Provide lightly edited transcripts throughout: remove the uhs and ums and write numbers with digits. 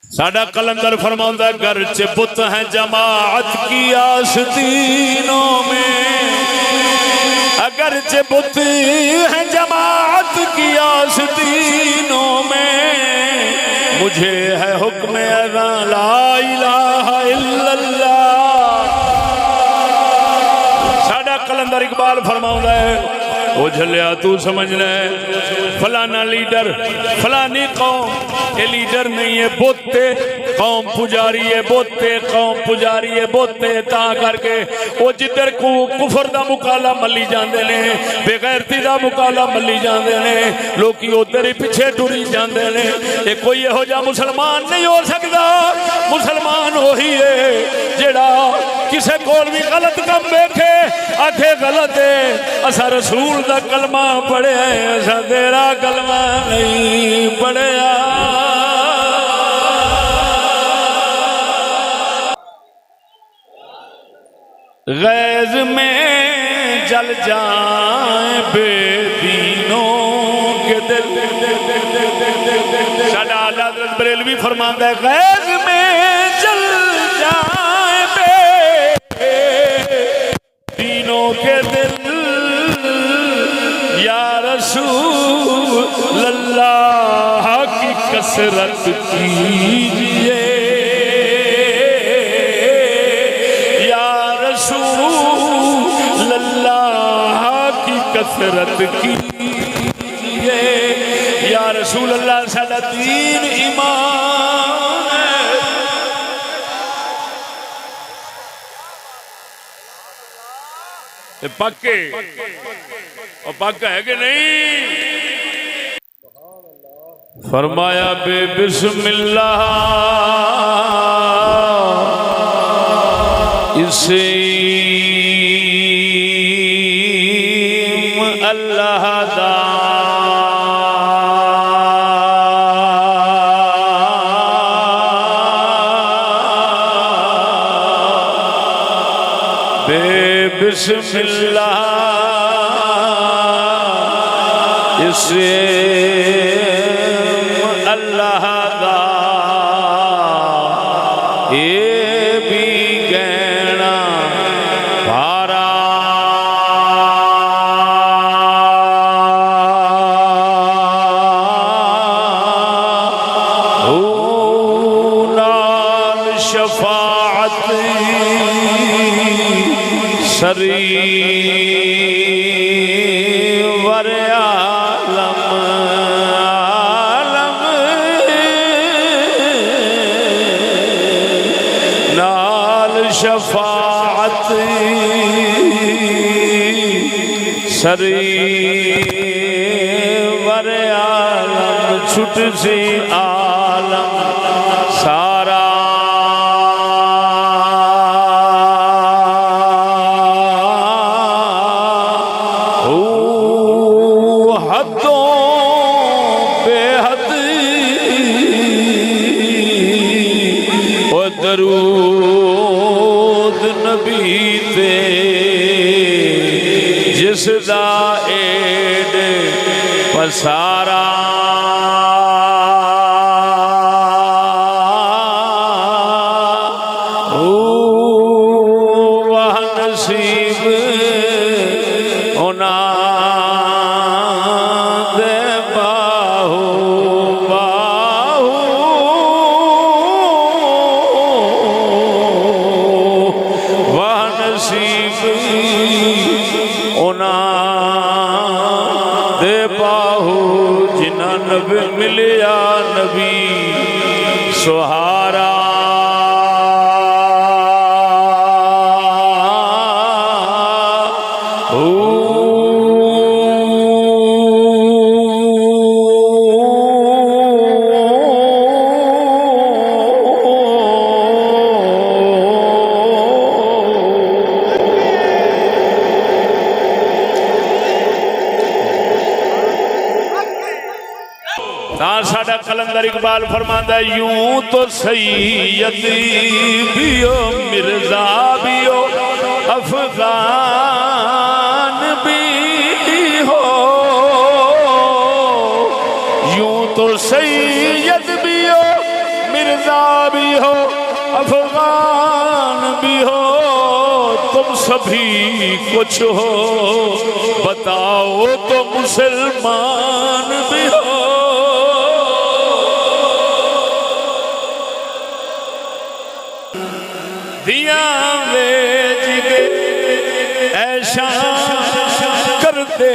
साडा कलंदर फरमाउंदा घर च बुत है जमाअत की आस्तीनों में, अगर च बुत है जमाअत की आस्तीनों में, मुझे है हुक्म अज़ां ला इलाहा इल्लल्लाह। साडा कलंदर इकबाल फरमाउंदा है ओ झलिया तू समझना है फलाना लीडर फलानी कौम ये लीडर नहीं है, बोते कौम पुजारी है, बोते कौम पुजारी है, बोते ता करके वो जिधर को कुफर दा मुकाला मल्ली जाते ने, बेगैरती दा मुकाला मल्ली जाते ने, लोग उधर ही पिछे टुरी जाते ने। ये कोई यहो जा मुसलमान नहीं हो सकता। मुसलमान वही है जेड़ा किसे कोल भी गलत काम देखे आखे गलत है, असा रसूल दा कलमा पढ़िया है, असा तेरा कलमा नहीं पढ़िया। गैज में जल जाए बेदीनों के दिल। साडा आला हज़रत बरेलवी फरमांदा है गैज में जल जाए बेदीनों के दिल, या रसूल अल्लाह की कसरत कीजिए, कसरत कीजिए या रसूल अल्लाह। साडा दीन ईमान है पक्के और पक्का है कि नहीं। फरमाया बे बिस्मिल्लाह इसे अल्लाह दा बे बिस्मिल्लाह इसे अल्लाह दा ये भी कहना भारा सरी वर आलम आलम नाल शफाअत सरी वर आलम छुट सी आलम सारा दरूद नबी ते जिसदा एड पसारा वह नसीब होना दे बाहू दे बाहू जिना नबी मिलिया नबी सुहारा। साडा कलंदर इकबाल फरमांदा यूं तो सैयदी भी हो मिर्जा भी हो अफगान भी हो, यूं तो सैयद भी हो रजा भी हो अफगान भी हो, तुम सभी कुछ हो, बताओ तो मुसलमान भी हो। दिया बेच के ऐशा करते,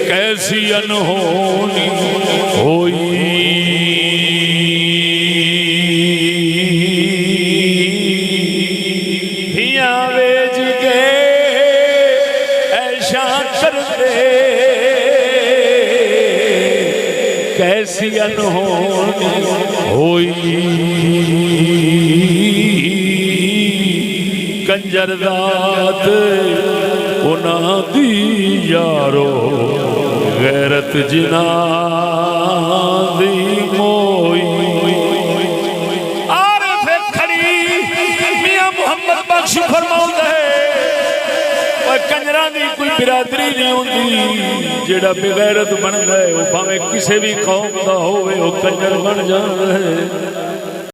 कैसी अनहोनी होई। दिया बेच के ऐशा करते, कैसी अनहोनी होई। कंजरदात उना दी यारो, गैरत जिना दी मोई। और फिर खड़ी मियां मुहम्मद बख्श फरमाउंदा है, कंजरा दी कोई बिरादरी नहीं होती, जेड़ा बेगैरत बनता है वो भावें किसी भी कौम का होवे वो कंजर बन जाता है।